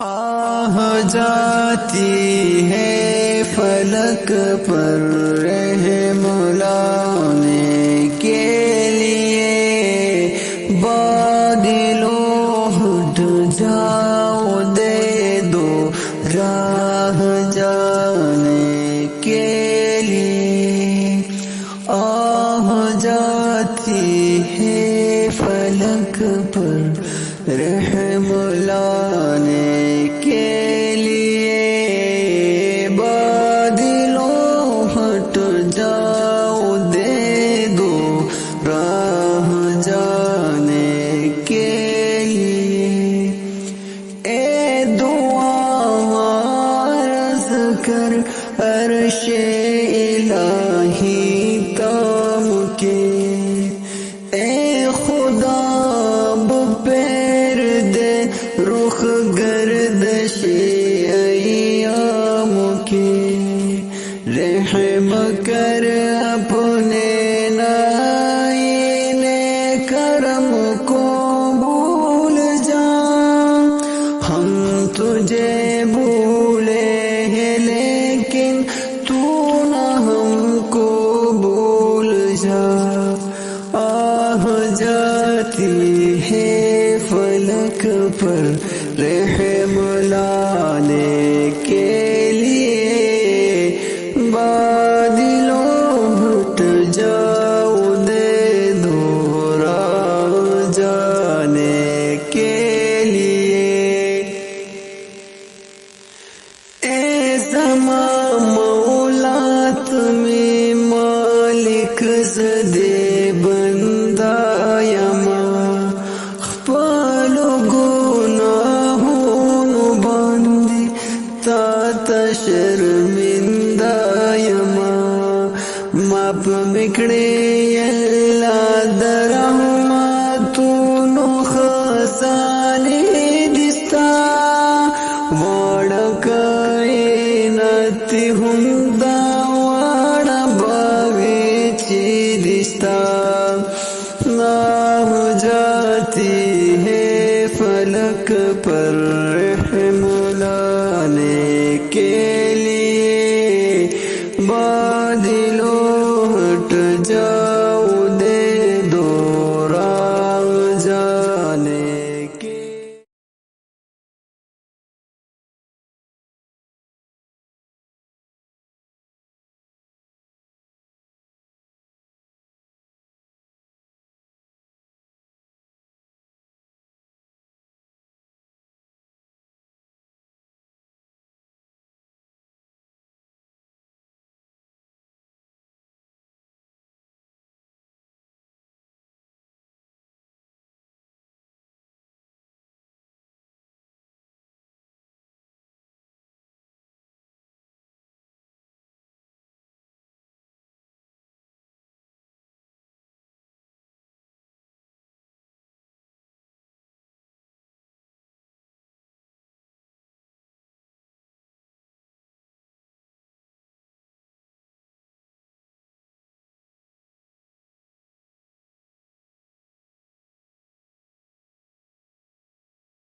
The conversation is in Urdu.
آہ جاتی ہے فلک پر رحم لانے کے لیے، بادلوں ہٹ جاؤ دے دو راہ جانے کے لیے۔ آہ جاتی ہے فلک پر رحم لانے کے لیے، بادلوں ہٹ جاؤ دے دو راہ جانے کے لیے۔ اے دعا عرض کر عرش الہی تام کے، اے خدا پیر دے رخ گردش ایام کے، رحم کر اپنے نائن کرم کو بھول جا، ہم تجھے بھولے ہیں لیکن تو نہ ہم کو بھول جا۔ آہ جاتی ہے فلک پر رحم لانے کے لیے، بادلوں ہٹ جاؤ دے دو راہ جانے کے لیے۔ اے زماں مولا تمہیں مالک زدے بندہ یما، خپلو گناہوں باندې تا ته شرمنده یما، معاف مې کړې الله د رحمتونو خزانې دي ستا، واړه کائنات هم دا واړه باوې چې دي ستا۔ آہ جاتی ہے فلک پر رحم لانے